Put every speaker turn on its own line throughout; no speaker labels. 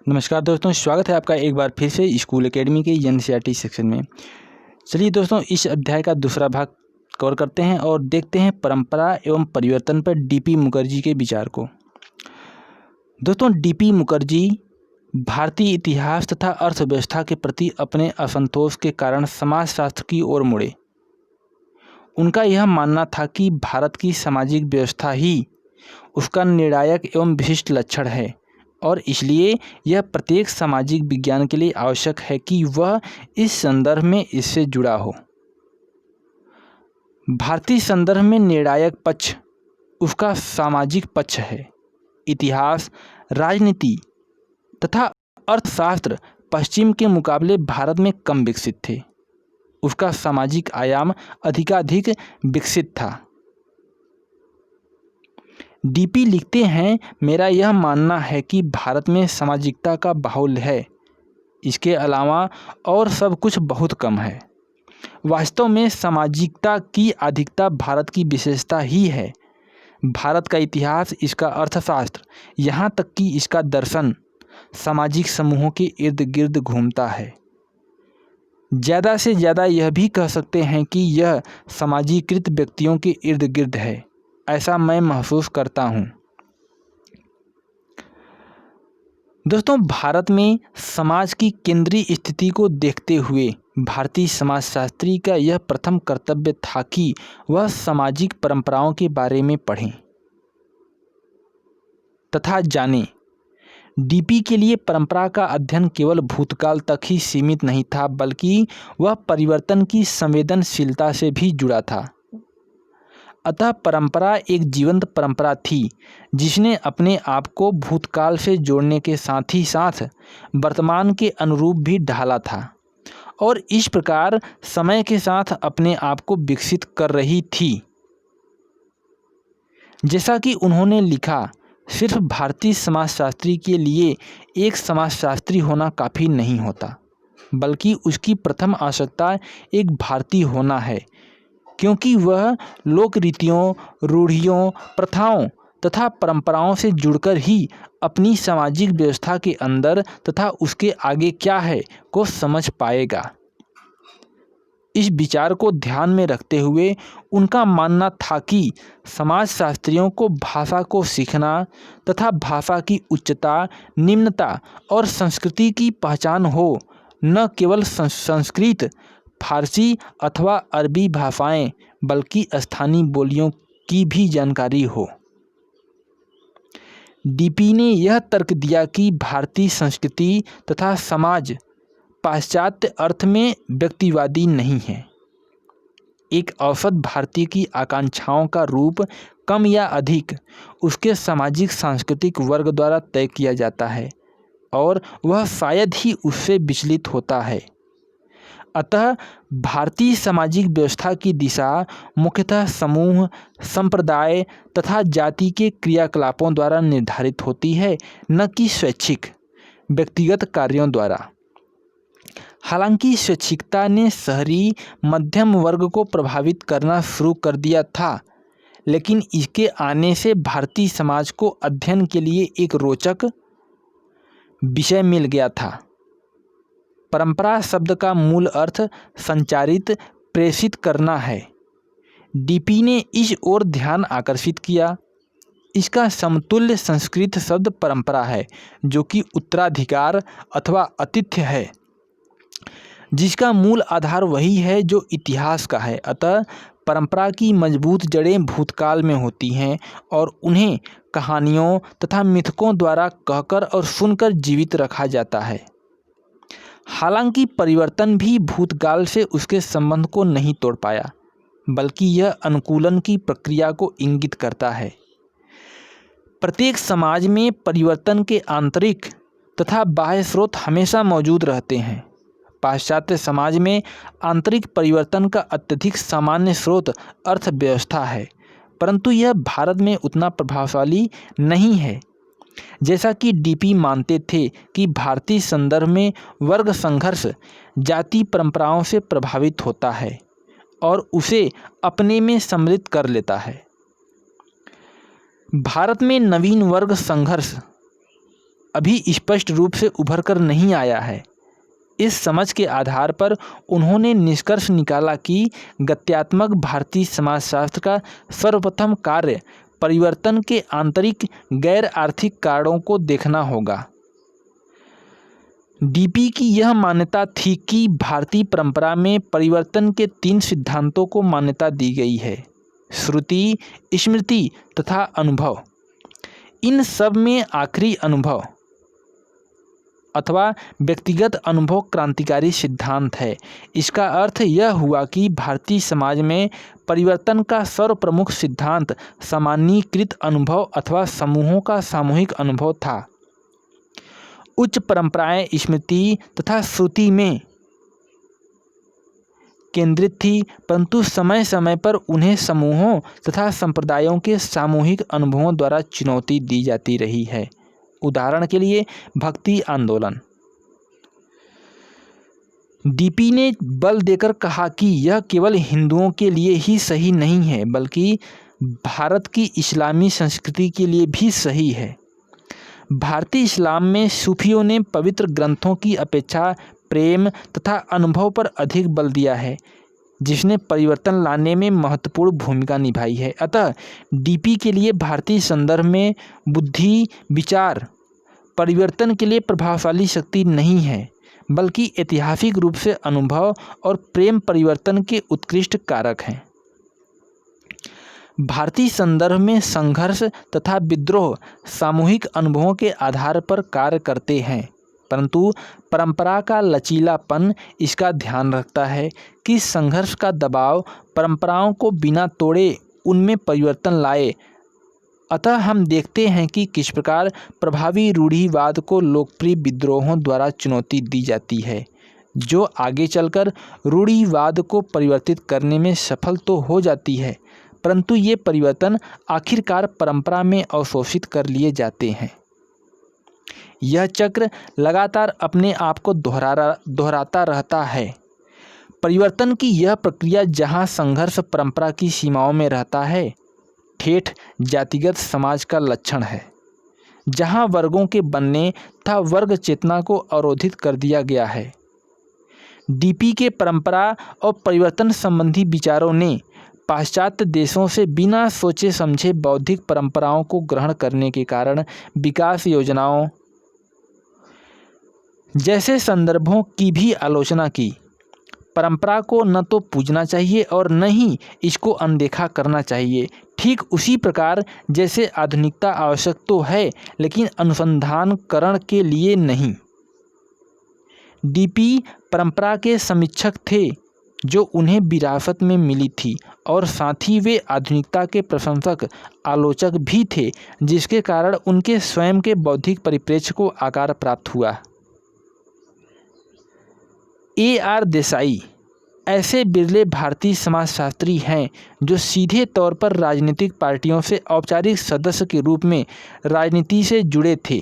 नमस्कार दोस्तों, स्वागत है आपका एक बार फिर से स्कूल एकेडमी के एनसीईआरटी सेक्शन में। चलिए दोस्तों, इस अध्याय का दूसरा भाग कवर करते हैं और देखते हैं परंपरा एवं परिवर्तन पर डीपी मुखर्जी के विचार को। दोस्तों, डीपी मुखर्जी भारतीय इतिहास तथा अर्थव्यवस्था के प्रति अपने असंतोष के कारण समाजशास्त्र की ओर मुड़े। उनका यह मानना था कि भारत की सामाजिक व्यवस्था ही उसका निर्णायक एवं विशिष्ट लक्षण है और इसलिए यह प्रत्येक सामाजिक विज्ञान के लिए आवश्यक है कि वह इस संदर्भ में इससे जुड़ा हो। भारतीय संदर्भ में निर्णायक पक्ष उसका सामाजिक पक्ष है। इतिहास, राजनीति तथा अर्थशास्त्र पश्चिम के मुकाबले भारत में कम विकसित थे। उसका सामाजिक आयाम अधिकाधिक विकसित था। डीपी लिखते हैं, मेरा यह मानना है कि भारत में सामाजिकता का बाहुल्य है। इसके अलावा और सब कुछ बहुत कम है। वास्तव में सामाजिकता की अधिकता भारत की विशेषता ही है। भारत का इतिहास, इसका अर्थशास्त्र, यहाँ तक कि इसका दर्शन सामाजिक समूहों के इर्द गिर्द घूमता है। ज़्यादा से ज़्यादा यह भी कह सकते हैं कि यह सामाजिकृत व्यक्तियों के इर्द गिर्द है। ऐसा मैं महसूस करता हूँ। दोस्तों, भारत में समाज की केंद्रीय स्थिति को देखते हुए भारतीय समाजशास्त्री का यह प्रथम कर्तव्य था कि वह सामाजिक परंपराओं के बारे में पढ़ें तथा जानें। डीपी के लिए परंपरा का अध्ययन केवल भूतकाल तक ही सीमित नहीं था, बल्कि वह परिवर्तन की संवेदनशीलता से भी जुड़ा था। अतः परंपरा एक जीवंत परंपरा थी जिसने अपने आप को भूतकाल से जोड़ने के साथ ही साथ वर्तमान के अनुरूप भी ढाला था और इस प्रकार समय के साथ अपने आप को विकसित कर रही थी। जैसा कि उन्होंने लिखा, सिर्फ भारतीय समाजशास्त्री के लिए एक समाजशास्त्री होना काफ़ी नहीं होता, बल्कि उसकी प्रथम आवश्यकता एक भारतीय होना है, क्योंकि वह लोक रीतियों, रूढ़ियों, प्रथाओं तथा परंपराओं से जुड़कर ही अपनी सामाजिक व्यवस्था के अंदर तथा उसके आगे क्या है को समझ पाएगा। इस विचार को ध्यान में रखते हुए उनका मानना था कि समाजशास्त्रियों को भाषा को सीखना तथा भाषा की उच्चता, निम्नता और संस्कृति की पहचान हो, न केवल संस्कृत, फारसी अथवा अरबी भाषाएं, बल्कि स्थानीय बोलियों की भी जानकारी हो। डीपी ने यह तर्क दिया कि भारतीय संस्कृति तथा समाज पाश्चात्य अर्थ में व्यक्तिवादी नहीं है। एक औसत भारतीय की आकांक्षाओं का रूप कम या अधिक उसके सामाजिक सांस्कृतिक वर्ग द्वारा तय किया जाता है और वह शायद ही उससे विचलित होता है। अतः भारतीय सामाजिक व्यवस्था की दिशा मुख्यतः समूह, संप्रदाय तथा जाति के क्रियाकलापों द्वारा निर्धारित होती है, न कि स्वैच्छिक व्यक्तिगत कार्यों द्वारा। हालांकि स्वैच्छिकता ने शहरी मध्यम वर्ग को प्रभावित करना शुरू कर दिया था, लेकिन इसके आने से भारतीय समाज को अध्ययन के लिए एक रोचक विषय मिल गया था। परंपरा शब्द का मूल अर्थ संचारित, प्रेषित करना है। डीपी ने इस ओर ध्यान आकर्षित किया। इसका समतुल्य संस्कृत शब्द परंपरा है, जो कि उत्तराधिकार अथवा आतिथ्य है, जिसका मूल आधार वही है जो इतिहास का है। अतः परंपरा की मजबूत जड़ें भूतकाल में होती हैं और उन्हें कहानियों तथा मिथकों द्वारा कहकर और सुनकर जीवित रखा जाता है। हालांकि परिवर्तन भी भूतकाल से उसके संबंध को नहीं तोड़ पाया, बल्कि यह अनुकूलन की प्रक्रिया को इंगित करता है। प्रत्येक समाज में परिवर्तन के आंतरिक तथा बाह्य स्रोत हमेशा मौजूद रहते हैं। पाश्चात्य समाज में आंतरिक परिवर्तन का अत्यधिक सामान्य स्रोत अर्थव्यवस्था है, परंतु यह भारत में उतना प्रभावशाली नहीं है। जैसा कि डीपी मानते थे कि भारतीय संदर्भ में वर्ग संघर्ष जाति परंपराओं से प्रभावित होता है और उसे अपने में सम्मिलित कर लेता है। भारत में नवीन वर्ग संघर्ष अभी स्पष्ट रूप से उभर कर नहीं आया है। इस समझ के आधार पर उन्होंने निष्कर्ष निकाला कि गत्यात्मक भारतीय समाजशास्त्र का सर्वप्रथम कार्य परिवर्तन के आंतरिक गैर आर्थिक कारणों को देखना होगा। डीपी की यह मान्यता थी कि भारतीय परंपरा में परिवर्तन के 3 सिद्धांतों को मान्यता दी गई है: श्रुति, स्मृति तथा अनुभव। इन सब में आखिरी अनुभव अथवा व्यक्तिगत अनुभव क्रांतिकारी सिद्धांत है। इसका अर्थ यह हुआ कि भारतीय समाज में परिवर्तन का सर्वप्रमुख सिद्धांत सामान्यीकृत अनुभव अथवा समूहों का सामूहिक अनुभव था। उच्च परंपराएं स्मृति तथा श्रुति में केंद्रित थी, परंतु समय समय पर उन्हें समूहों तथा संप्रदायों के सामूहिक अनुभवों द्वारा चुनौती दी जाती रही है। उदाहरण के लिए भक्ति आंदोलन। डीपी ने बल देकर कहा कि यह केवल हिंदुओं के लिए ही सही नहीं है, बल्कि भारत की इस्लामी संस्कृति के लिए भी सही है। भारतीय इस्लाम में सूफियों ने पवित्र ग्रंथों की अपेक्षा प्रेम तथा अनुभव पर अधिक बल दिया है, जिसने परिवर्तन लाने में महत्वपूर्ण भूमिका निभाई है। अतः डीपी के लिए भारतीय संदर्भ में बुद्धि, विचार परिवर्तन के लिए प्रभावशाली शक्ति नहीं है, बल्कि ऐतिहासिक रूप से अनुभव और प्रेम परिवर्तन के उत्कृष्ट कारक हैं। भारतीय संदर्भ में संघर्ष तथा विद्रोह सामूहिक अनुभवों के आधार पर कार्य करते हैं, परंतु परंपरा का लचीलापन इसका ध्यान रखता है कि संघर्ष का दबाव परंपराओं को बिना तोड़े उनमें परिवर्तन लाए। अतः हम देखते हैं कि किस प्रकार प्रभावी रूढ़िवाद को लोकप्रिय विद्रोहों द्वारा चुनौती दी जाती है, जो आगे चलकर रूढ़िवाद को परिवर्तित करने में सफल तो हो जाती है, परंतु ये परिवर्तन आखिरकार परंपरा में अवशोषित कर लिए जाते हैं। यह चक्र लगातार अपने आप को दोहराता रहता है। परिवर्तन की यह प्रक्रिया जहाँ संघर्ष परंपरा की सीमाओं में रहता है, ठेठ जातिगत समाज का लक्षण है। जहाँ वर्गों के बनने तथा वर्ग चेतना को अवरोधित कर दिया गया है। डीपी के परंपरा और परिवर्तन संबंधी विचारों ने पाश्चात्य देशों से बिना सोचे समझे बौद्धिक परंपराओं को ग्रहण करने के कारण विकास योजनाओं जैसे संदर्भों की भी आलोचना की। परंपरा को न तो पूजना चाहिए और न ही इसको अनदेखा करना चाहिए। ठीक उसी प्रकार जैसे आधुनिकता आवश्यक तो है, लेकिन अनुसंधानकरण के लिए नहीं। डीपी परंपरा के समीक्षक थे जो उन्हें विरासत में मिली थी, और साथ ही वे आधुनिकता के प्रशंसक आलोचक भी थे, जिसके कारण उनके स्वयं के बौद्धिक परिप्रेक्ष्य को आकार प्राप्त हुआ। A.R. देसाई ऐसे बिरले भारतीय समाजशास्त्री हैं जो सीधे तौर पर राजनीतिक पार्टियों से औपचारिक सदस्य के रूप में राजनीति से जुड़े थे।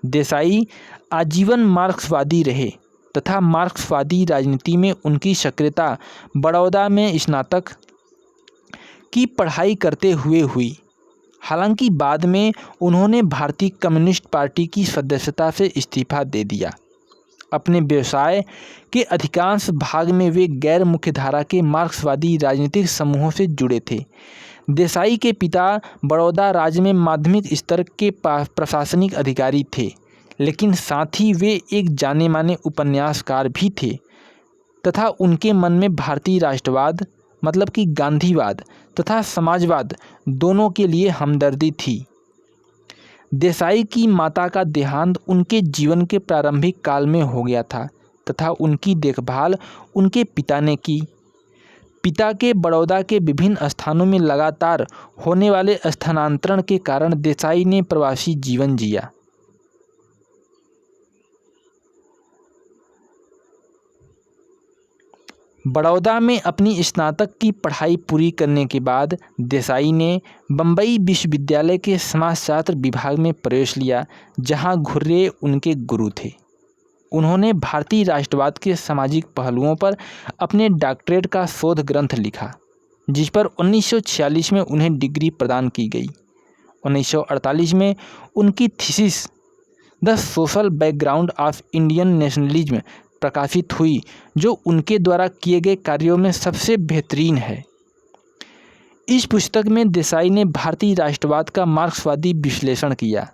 देसाई आजीवन मार्क्सवादी रहे तथा मार्क्सवादी राजनीति में उनकी सक्रियता बड़ौदा में स्नातक की पढ़ाई करते हुए हुई। हालांकि बाद में उन्होंने भारतीय कम्युनिस्ट पार्टी की सदस्यता से इस्तीफा दे दिया। अपने व्यवसाय के अधिकांश भाग में वे गैर मुख्यधारा के मार्क्सवादी राजनीतिक समूहों से जुड़े थे। देसाई के पिता बड़ौदा राज्य में माध्यमिक स्तर के प्रशासनिक अधिकारी थे, लेकिन साथ ही वे एक जाने माने उपन्यासकार भी थे तथा उनके मन में भारतीय राष्ट्रवाद मतलब कि गांधीवाद तथा समाजवाद दोनों के लिए हमदर्दी थी। देसाई की माता का देहांत उनके जीवन के प्रारंभिक काल में हो गया था तथा उनकी देखभाल उनके पिता ने की। पिता के बड़ौदा के विभिन्न स्थानों में लगातार होने वाले स्थानांतरण के कारण देसाई ने प्रवासी जीवन जिया। बड़ौदा में अपनी स्नातक की पढ़ाई पूरी करने के बाद देसाई ने बम्बई विश्वविद्यालय के समाजशास्त्र विभाग में प्रवेश लिया, जहां घुर्रे उनके गुरु थे। उन्होंने भारतीय राष्ट्रवाद के सामाजिक पहलुओं पर अपने डॉक्टरेट का शोध ग्रंथ लिखा, जिस पर 1946 में उन्हें डिग्री प्रदान की गई। 1948 में उनकी thesis the social background of Indian nationalism प्रकाशित हुई, जो उनके द्वारा किए गए कार्यों में सबसे बेहतरीन है। इस पुस्तक में देसाई ने भारतीय राष्ट्रवाद का मार्क्सवादी विश्लेषण किया,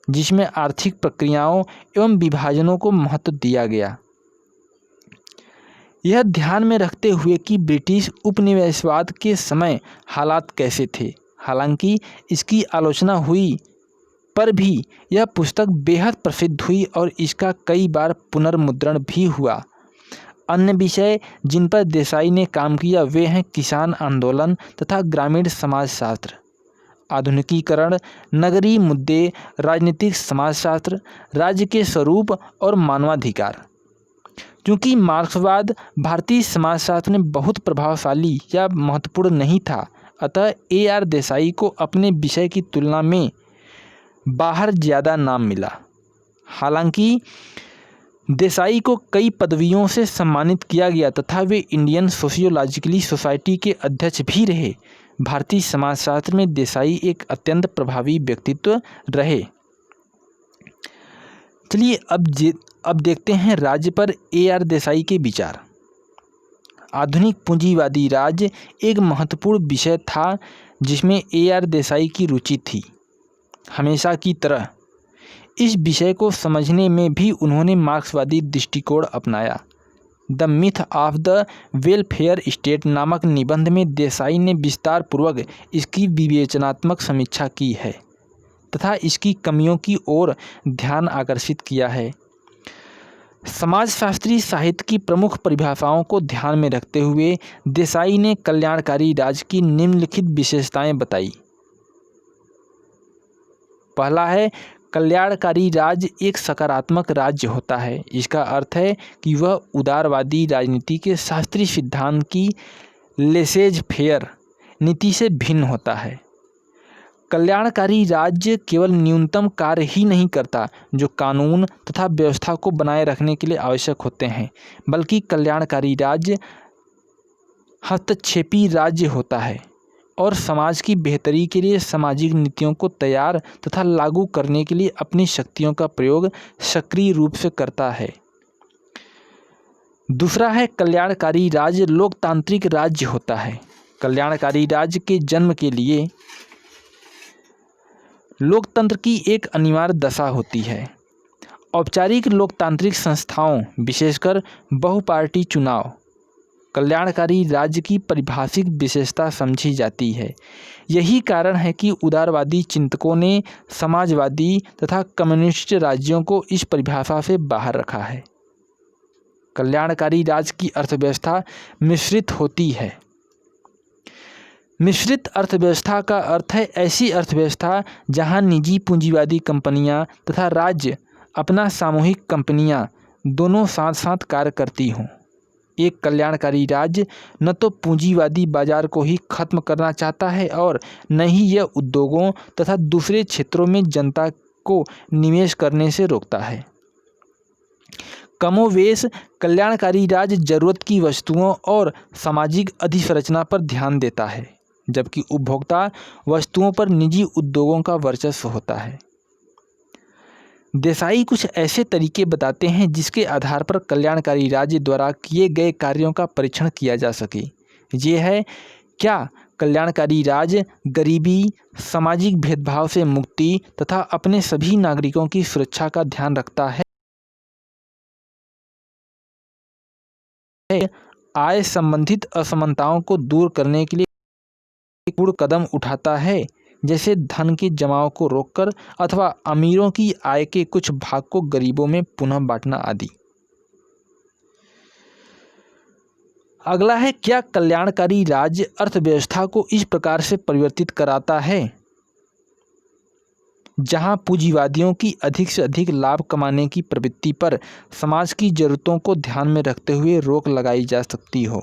जिसमें आर्थिक प्रक्रियाओं एवं विभाजनों को महत्व दिया गया। यह ध्यान में रखते हुए कि ब्रिटिश उपनिवेशवाद के समय हालात कैसे थे। हालांकि इसकी आलोचना हुई, पर भी यह पुस्तक बेहद प्रसिद्ध हुई और इसका कई बार पुनर्मुद्रण भी हुआ। अन्य विषय जिन पर देसाई ने काम किया वे हैं किसान आंदोलन तथा ग्रामीण समाजशास्त्र, आधुनिकीकरण, नगरीय मुद्दे, राजनीतिक समाजशास्त्र, राज्य के स्वरूप और मानवाधिकार। क्योंकि मार्क्सवाद भारतीय समाजशास्त्र में बहुत प्रभावशाली या महत्वपूर्ण नहीं था, अतः AR देसाई को अपने विषय की तुलना में बाहर ज़्यादा नाम मिला। हालांकि देसाई को कई पदवियों से सम्मानित किया गया तथा वे इंडियन सोशियोलॉजिकल सोसाइटी के अध्यक्ष भी रहे। भारतीय समाजशास्त्र में देसाई एक अत्यंत प्रभावी व्यक्तित्व रहे। चलिए अब देखते हैं राज्य पर AR देसाई के विचार। आधुनिक पूंजीवादी राज्य एक महत्वपूर्ण विषय था जिसमें AR देसाई की रुचि थी। हमेशा की तरह इस विषय को समझने में भी उन्होंने मार्क्सवादी दृष्टिकोण अपनाया। The myth of the welfare state नामक निबंध में देसाई ने विस्तार पूर्वक इसकी विवेचनात्मक समीक्षा की है तथा इसकी कमियों की ओर ध्यान आकर्षित किया है। समाजशास्त्री साहित्य की प्रमुख परिभाषाओं को ध्यान में रखते हुए देसाई ने कल्याणकारी राज्य की निम्नलिखित विशेषताएं बताई। पहला है, कल्याणकारी राज्य एक सकारात्मक राज्य होता है। इसका अर्थ है कि वह उदारवादी राजनीति के शास्त्रीय सिद्धांत की लेसेज फेयर नीति से भिन्न होता है। कल्याणकारी राज्य केवल न्यूनतम कार्य ही नहीं करता जो कानून तथा व्यवस्था को बनाए रखने के लिए आवश्यक होते हैं, बल्कि कल्याणकारी राज्य हस्तक्षेपी राज्य होता है और समाज की बेहतरी के लिए सामाजिक नीतियों को तैयार तथा लागू करने के लिए अपनी शक्तियों का प्रयोग सक्रिय रूप से करता है। दूसरा है, कल्याणकारी राज्य लोकतांत्रिक राज्य होता है। कल्याणकारी राज्य के जन्म के लिए लोकतंत्र की एक अनिवार्य दशा होती है। औपचारिक लोकतांत्रिक संस्थाओं, विशेषकर बहुपार्टी चुनाव, कल्याणकारी राज्य की परिभाषिक विशेषता समझी जाती है। यही कारण है कि उदारवादी चिंतकों ने समाजवादी तथा कम्युनिस्ट राज्यों को इस परिभाषा से बाहर रखा है। कल्याणकारी राज्य की अर्थव्यवस्था मिश्रित होती है। मिश्रित अर्थव्यवस्था का अर्थ है ऐसी अर्थव्यवस्था जहां निजी पूंजीवादी कंपनियां तथा राज्य अपना सामूहिक कंपनियां दोनों साथ साथ कार्य करती हों। एक कल्याणकारी राज्य न तो पूंजीवादी बाजार को ही खत्म करना चाहता है और न ही यह उद्योगों तथा दूसरे क्षेत्रों में जनता को निवेश करने से रोकता है। कमोवेश कल्याणकारी राज्य जरूरत की वस्तुओं और सामाजिक अधिसंरचना पर ध्यान देता है, जबकि उपभोक्ता वस्तुओं पर निजी उद्योगों का वर्चस्व होता है। देसाई कुछ ऐसे तरीके बताते हैं जिसके आधार पर कल्याणकारी राज्य द्वारा किए गए कार्यों का परीक्षण किया जा सके। ये है, क्या कल्याणकारी राज्य गरीबी, सामाजिक भेदभाव से मुक्ति तथा अपने सभी नागरिकों की सुरक्षा का ध्यान रखता है? आय संबंधित असमानताओं को दूर करने के लिए पूर्ण कदम उठाता है, जैसे धन के जमाव को रोककर अथवा अमीरों की आय के कुछ भाग को गरीबों में पुनः बांटना आदि। अगला है, क्या कल्याणकारी राज्य अर्थव्यवस्था को इस प्रकार से परिवर्तित कराता है जहां पूंजीवादियों की अधिक से अधिक लाभ कमाने की प्रवृत्ति पर समाज की जरूरतों को ध्यान में रखते हुए रोक लगाई जा सकती हो।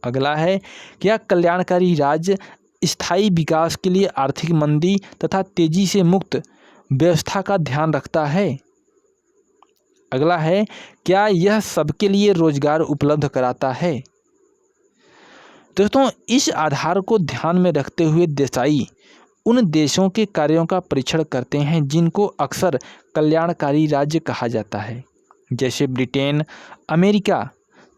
अगला है, क्या कल्याणकारी राज्य स्थायी विकास के लिए आर्थिक मंदी तथा तेजी से मुक्त व्यवस्था का ध्यान रखता है? अगला है, क्या यह सबके लिए रोजगार उपलब्ध कराता है? दोस्तों, इस आधार को ध्यान में रखते हुए देसाई उन देशों के कार्यों का परीक्षण करते हैं जिनको अक्सर कल्याणकारी राज्य कहा जाता है, जैसे ब्रिटेन, अमेरिका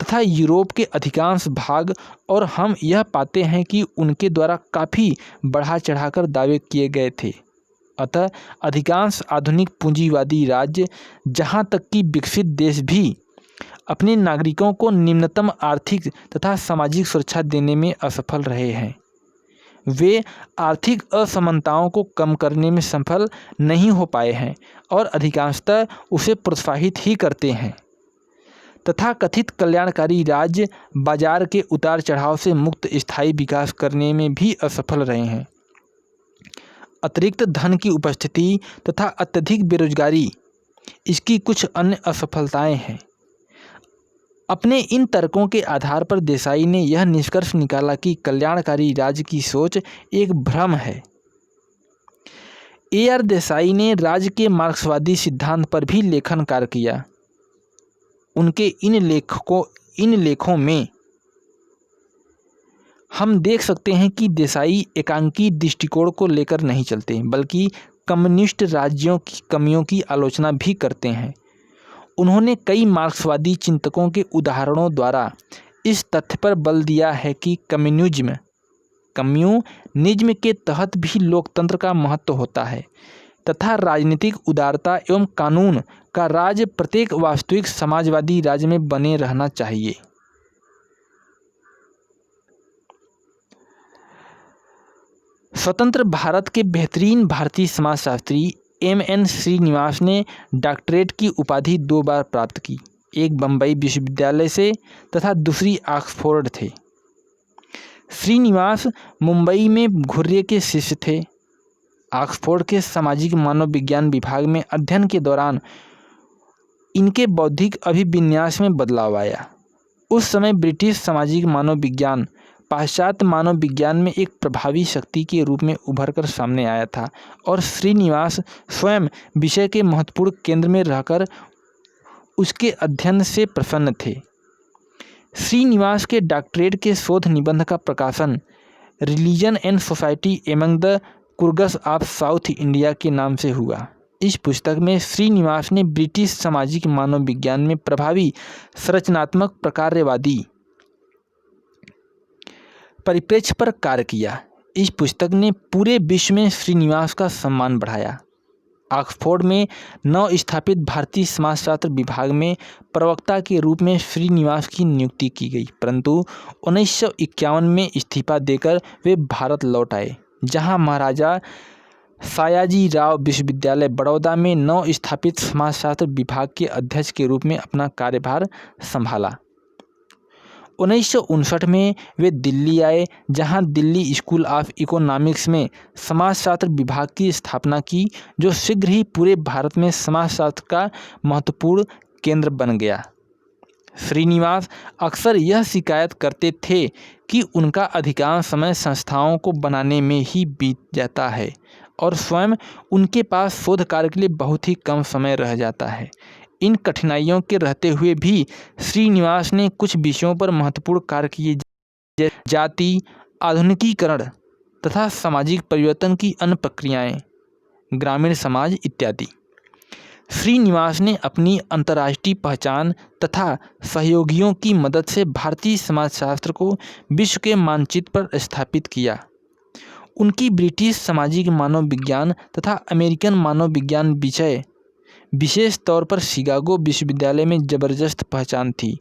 तथा यूरोप के अधिकांश भाग, और हम यह पाते हैं कि उनके द्वारा काफ़ी बढ़ा चढ़ाकर दावे किए गए थे। अतः अधिकांश आधुनिक पूंजीवादी राज्य, जहाँ तक कि विकसित देश भी, अपने नागरिकों को निम्नतम आर्थिक तथा सामाजिक सुरक्षा देने में असफल रहे हैं। वे आर्थिक असमानताओं को कम करने में सफल नहीं हो पाए हैं और अधिकांशतः उसे प्रोत्साहित ही करते हैं। तथा कथित कल्याणकारी राज्य बाजार के उतार चढ़ाव से मुक्त स्थायी विकास करने में भी असफल रहे हैं। अतिरिक्त धन की उपस्थिति तथा अत्यधिक बेरोजगारी इसकी कुछ अन्य असफलताएं हैं। अपने इन तर्कों के आधार पर देसाई ने यह निष्कर्ष निकाला कि कल्याणकारी राज्य की सोच एक भ्रम है। A.R. देसाई ने राज्य के मार्क्सवादी सिद्धांत पर भी लेखन कार्य किया। उनके इन लेखों में हम देख सकते हैं कि देसाई एकांकी दृष्टिकोण को लेकर नहीं चलते, बल्कि कम्युनिस्ट राज्यों की कमियों की आलोचना भी करते हैं। उन्होंने कई मार्क्सवादी चिंतकों के उदाहरणों द्वारा इस तथ्य पर बल दिया है कि कम्युनिज्म के तहत भी लोकतंत्र का महत्व होता है तथा राजनीतिक उदारता एवं कानून का राज प्रत्येक वास्तविक समाजवादी राज्य में बने रहना चाहिए। स्वतंत्र भारत के बेहतरीन भारतीय समाजशास्त्री M.N. श्रीनिवास ने डॉक्टरेट की उपाधि 2 बार प्राप्त की, एक बम्बई विश्वविद्यालय से तथा दूसरी ऑक्सफोर्ड थे। श्रीनिवास मुंबई में घुर्रे के शिष्य थे। ऑक्सफोर्ड के सामाजिक मानव विज्ञान विभाग में अध्ययन के दौरान इनके बौद्धिक अभिविन्यास में बदलाव आया। उस समय ब्रिटिश सामाजिक मानव विज्ञान पाश्चात्य मानव विज्ञान में एक प्रभावी शक्ति के रूप में उभरकर सामने आया था और श्रीनिवास स्वयं विषय के महत्वपूर्ण केंद्र में रहकर उसके अध्ययन से प्रसन्न थे। श्रीनिवास के डॉक्टरेट के शोध निबंध का प्रकाशन religion and society among the Coorgs of South India के नाम से हुआ। इस पुस्तक में श्रीनिवास ने ब्रिटिश सामाजिक मानव विज्ञान में प्रभावी संरचनात्मक प्रकारवादी परिप्रेक्ष्य पर कार्य किया। इस पुस्तक ने पूरे विश्व में श्रीनिवास का सम्मान बढ़ाया। ऑक्सफोर्ड में नव स्थापित भारतीय समाजशास्त्र विभाग में प्रवक्ता के रूप में श्रीनिवास की नियुक्ति की गई, परंतु 1951 में इस्तीफा देकर वे भारत लौट आए, जहां महाराजा सयाजी राव विश्वविद्यालय बड़ौदा में नव स्थापित समाजशास्त्र विभाग के अध्यक्ष के रूप में अपना कार्यभार संभाला। 1959 में वे दिल्ली आए, जहां दिल्ली स्कूल ऑफ इकोनॉमिक्स में समाजशास्त्र विभाग की स्थापना की, जो शीघ्र ही पूरे भारत में समाजशास्त्र का महत्वपूर्ण केंद्र बन गया। श्रीनिवास अक्सर यह शिकायत करते थे कि उनका अधिकांश समय संस्थाओं को बनाने में ही बीत जाता है और स्वयं उनके पास शोध कार्य के लिए बहुत ही कम समय रह जाता है। इन कठिनाइयों के रहते हुए भी श्रीनिवास ने कुछ विषयों पर महत्वपूर्ण कार्य किए, जैसे जाति, आधुनिकीकरण तथा सामाजिक परिवर्तन की अन्य प्रक्रियाएं, ग्रामीण समाज इत्यादि। श्रीनिवास ने अपनी अंतर्राष्ट्रीय पहचान तथा सहयोगियों की मदद से भारतीय समाजशास्त्र को विश्व के मानचित्र पर स्थापित किया। उनकी ब्रिटिश सामाजिक मानव विज्ञान तथा अमेरिकन मानव विज्ञान विषय विशेष तौर पर शिकागो विश्वविद्यालय में जबरदस्त पहचान थी,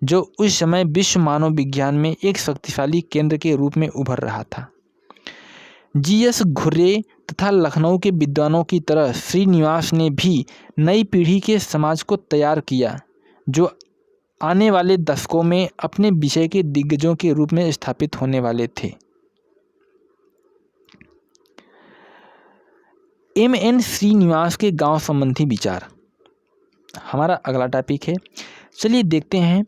जो उस समय विश्व मानव विज्ञान में एक शक्तिशाली केंद्र के रूप में उभर रहा था। G.S. घुर्रे तथा लखनऊ के विद्वानों की तरह श्रीनिवास ने भी नई पीढ़ी के समाज को तैयार किया, जो आने वाले दशकों में अपने विषय के दिग्गजों के रूप में स्थापित होने वाले थे। M.N. श्रीनिवास के गांव संबंधी विचार हमारा अगला टॉपिक है। चलिए देखते हैं।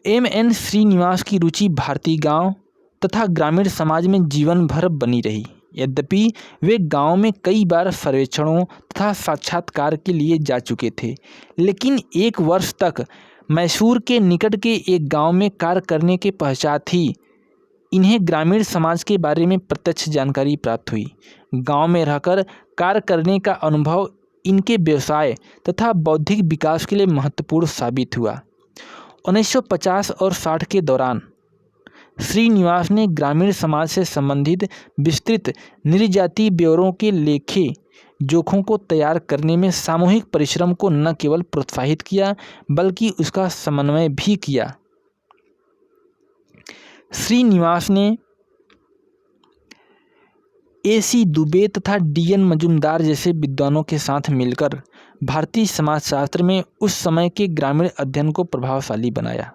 M.N. श्रीनिवास की रुचि भारतीय गांव तथा ग्रामीण समाज में जीवन भर बनी रही। यद्यपि वे गांव में कई बार सर्वेक्षणों तथा साक्षात्कार के लिए जा चुके थे, लेकिन 1 वर्ष तक मैसूर के निकट के एक गांव में कार्य करने के पश्चात ही इन्हें ग्रामीण समाज के बारे में प्रत्यक्ष जानकारी प्राप्त हुई। गांव में रहकर कार्य करने का अनुभव इनके व्यवसाय तथा बौद्धिक विकास के लिए महत्वपूर्ण साबित हुआ। 1950 और 60 के दौरान श्रीनिवास ने ग्रामीण समाज से संबंधित विस्तृत नृजातीय ब्यौरों के लेखे जोखों को तैयार करने में सामूहिक परिश्रम को न केवल प्रोत्साहित किया बल्कि उसका समन्वय भी किया। श्रीनिवास ने AC दुबे तथा DN मजुमदार जैसे विद्वानों के साथ मिलकर भारतीय समाजशास्त्र में उस समय के ग्रामीण अध्ययन को प्रभावशाली बनाया।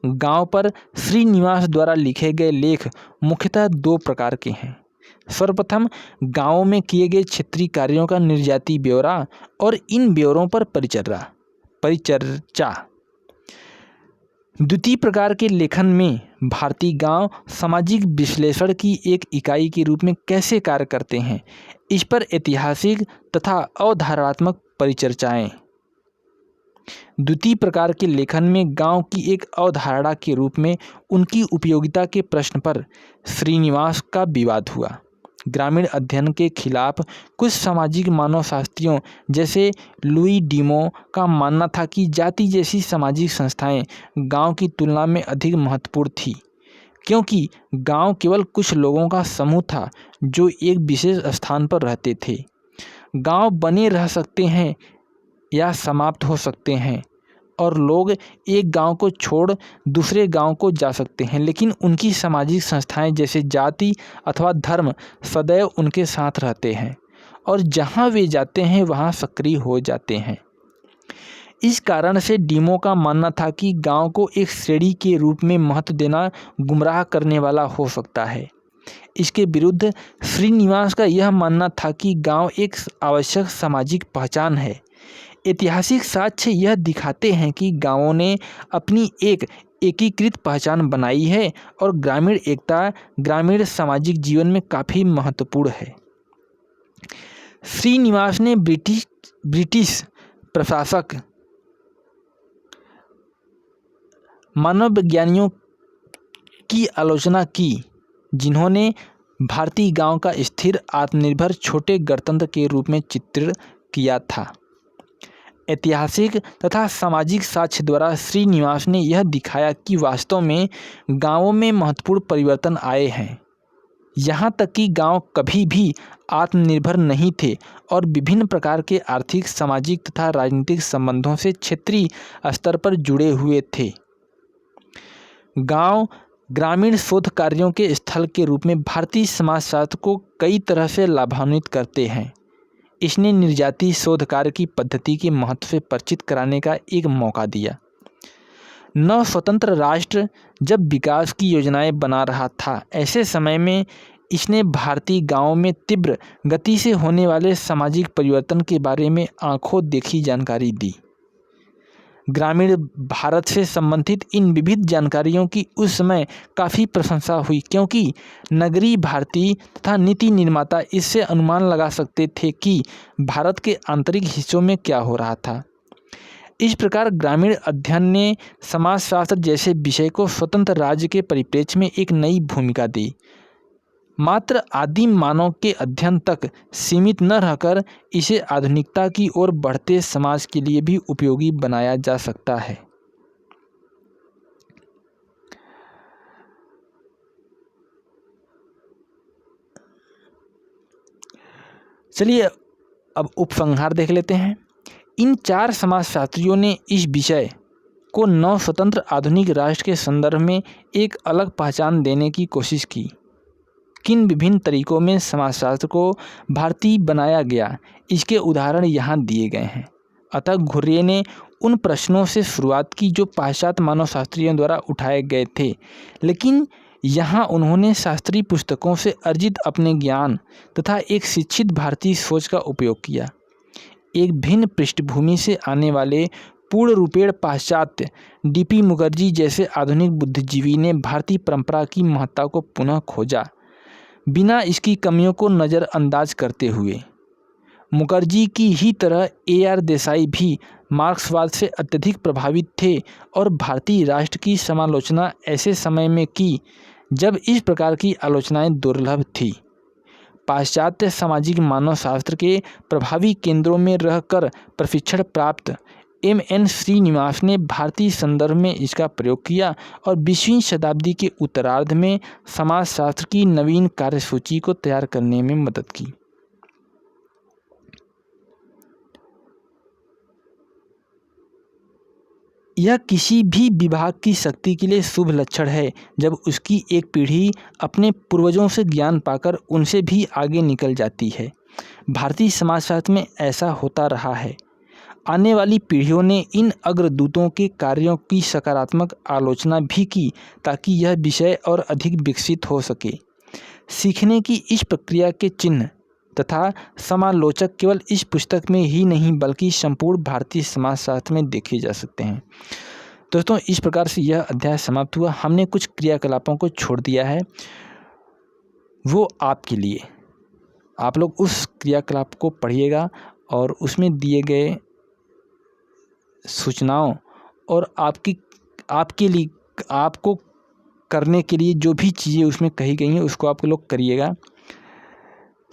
गांव पर श्रीनिवास द्वारा लिखे गए लेख मुख्यतः दो प्रकार के हैं। सर्वप्रथम गांवों में किए गए क्षेत्रीय कार्यों का निर्जातीय ब्यौरा और इन ब्यौरों पर परिचर्चा। द्वितीय प्रकार के लेखन में भारतीय गांव सामाजिक विश्लेषण की एक इकाई के रूप में कैसे कार्य करते हैं, इस पर ऐतिहासिक तथा अवधारणात्मक परिचर्चाएं। द्वितीय प्रकार के लेखन में गांव की एक अवधारणा के रूप में उनकी उपयोगिता के प्रश्न पर श्रीनिवास का विवाद हुआ। ग्रामीण अध्ययन के खिलाफ कुछ सामाजिक मानवशास्त्रियों जैसे लुई डीमो का मानना था कि जाति जैसी सामाजिक संस्थाएं गांव की तुलना में अधिक महत्वपूर्ण थी, क्योंकि गांव केवल कुछ लोगों का समूह था जो एक विशेष स्थान पर रहते थे। गांव बने रह सकते हैं या समाप्त हो सकते हैं और लोग एक गांव को छोड़ दूसरे गांव को जा सकते हैं, लेकिन उनकी सामाजिक संस्थाएं जैसे जाति अथवा धर्म सदैव उनके साथ रहते हैं और जहां वे जाते हैं वहां सक्रिय हो जाते हैं। इस कारण से डीमो का मानना था कि गांव को एक श्रेणी के रूप में महत्व देना गुमराह करने वाला हो सकता है। इसके विरुद्ध श्रीनिवास का यह मानना था कि गांव एक आवश्यक सामाजिक पहचान है। ऐतिहासिक साक्ष्य यह दिखाते हैं कि गांवों ने अपनी एक एकीकृत पहचान बनाई है और ग्रामीण एकता ग्रामीण सामाजिक जीवन में काफ़ी महत्वपूर्ण है। श्रीनिवास ने ब्रिटिश प्रशासक मानवविज्ञानियों की आलोचना की, जिन्होंने भारतीय गांव का स्थिर आत्मनिर्भर छोटे गणतंत्र के रूप में चित्रित किया था। ऐतिहासिक तथा सामाजिक साक्ष्य द्वारा श्रीनिवास ने यह दिखाया कि वास्तव में गांवों में महत्वपूर्ण परिवर्तन आए हैं, यहाँ तक कि गांव कभी भी आत्मनिर्भर नहीं थे और विभिन्न प्रकार के आर्थिक, सामाजिक तथा राजनीतिक संबंधों से क्षेत्रीय स्तर पर जुड़े हुए थे। गांव ग्रामीण शोध कार्यों के स्थल के रूप में भारतीय समाजशास्त्र को कई तरह से लाभान्वित करते हैं। इसने निर्जातीय शोध कार्य की पद्धति के महत्व से परिचित कराने का एक मौका दिया। नव स्वतंत्र राष्ट्र जब विकास की योजनाएं बना रहा था, ऐसे समय में इसने भारतीय गांवों में तीव्र गति से होने वाले सामाजिक परिवर्तन के बारे में आंखों देखी जानकारी दी। ग्रामीण भारत से संबंधित इन विविध जानकारियों की उस समय काफ़ी प्रशंसा हुई, क्योंकि नगरीय भारतीय तथा नीति निर्माता इससे अनुमान लगा सकते थे कि भारत के आंतरिक हिस्सों में क्या हो रहा था। इस प्रकार ग्रामीण अध्ययन ने समाजशास्त्र जैसे विषय को स्वतंत्र राज्य के परिप्रेक्ष्य में एक नई भूमिका दी। मात्र आदिम मानव के अध्ययन तक सीमित न रहकर इसे आधुनिकता की ओर बढ़ते समाज के लिए भी उपयोगी बनाया जा सकता है। चलिए अब उपसंहार देख लेते हैं। इन चार समाजशास्त्रियों ने इस विषय को नव स्वतंत्र आधुनिक राष्ट्र के संदर्भ में एक अलग पहचान देने की कोशिश की। किन विभिन्न तरीकों में समाजशास्त्र को भारतीय बनाया गया, इसके उदाहरण यहाँ दिए गए हैं। अतः घुर्ये ने उन प्रश्नों से शुरुआत की जो पाश्चात्य मानवशास्त्रियों द्वारा उठाए गए थे, लेकिन यहाँ उन्होंने शास्त्रीय पुस्तकों से अर्जित अपने ज्ञान तथा एक शिक्षित भारतीय सोच का उपयोग किया। एक भिन्न पृष्ठभूमि से आने वाले पूर्ण रूपेण पाश्चात्य D.P. मुखर्जी जैसे आधुनिक बुद्धिजीवी ने भारतीय परंपरा की महत्ता को पुनः खोजा, बिना इसकी कमियों को नज़रअंदाज करते हुए। मुखर्जी की ही तरह A.R. देसाई भी मार्क्सवाद से अत्यधिक प्रभावित थे और भारतीय राष्ट्र की समालोचना ऐसे समय में की जब इस प्रकार की आलोचनाएं दुर्लभ थी। पाश्चात्य सामाजिक मानव शास्त्र के प्रभावी केंद्रों में रहकर प्रशिक्षण प्राप्त M.N. श्रीनिवास ने भारतीय संदर्भ में इसका प्रयोग किया और 20वीं शताब्दी के उत्तरार्ध में समाजशास्त्र की नवीन कार्यसूची को तैयार करने में मदद की। यह किसी भी विभाग की शक्ति के लिए शुभ लक्षण है जब उसकी एक पीढ़ी अपने पूर्वजों से ज्ञान पाकर उनसे भी आगे निकल जाती है। भारतीय समाजशास्त्र में ऐसा होता रहा है। आने वाली पीढ़ियों ने इन अग्रदूतों के कार्यों की सकारात्मक आलोचना भी की ताकि यह विषय और अधिक विकसित हो सके। सीखने की इस प्रक्रिया के चिन्ह तथा समालोचक केवल इस पुस्तक में ही नहीं बल्कि संपूर्ण भारतीय समाजशास्त्र में देखे जा सकते हैं। दोस्तों, इस प्रकार से यह अध्याय समाप्त हुआ। हमने कुछ क्रियाकलापों को छोड़ दिया है, वो आपके लिए। आप लोग उस क्रियाकलाप को पढ़िएगा और उसमें दिए गए सूचनाओं और आपके लिए आपको करने के लिए जो भी चीज़ें उसमें कही गई हैं उसको आप लोग करिएगा।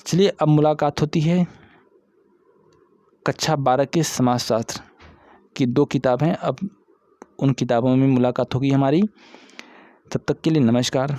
चलिए, अब मुलाकात होती है। कक्षा 12 के समाजशास्त्र की 2 किताब हैं, अब उन किताबों में मुलाकात होगी हमारी। तब तक के लिए नमस्कार।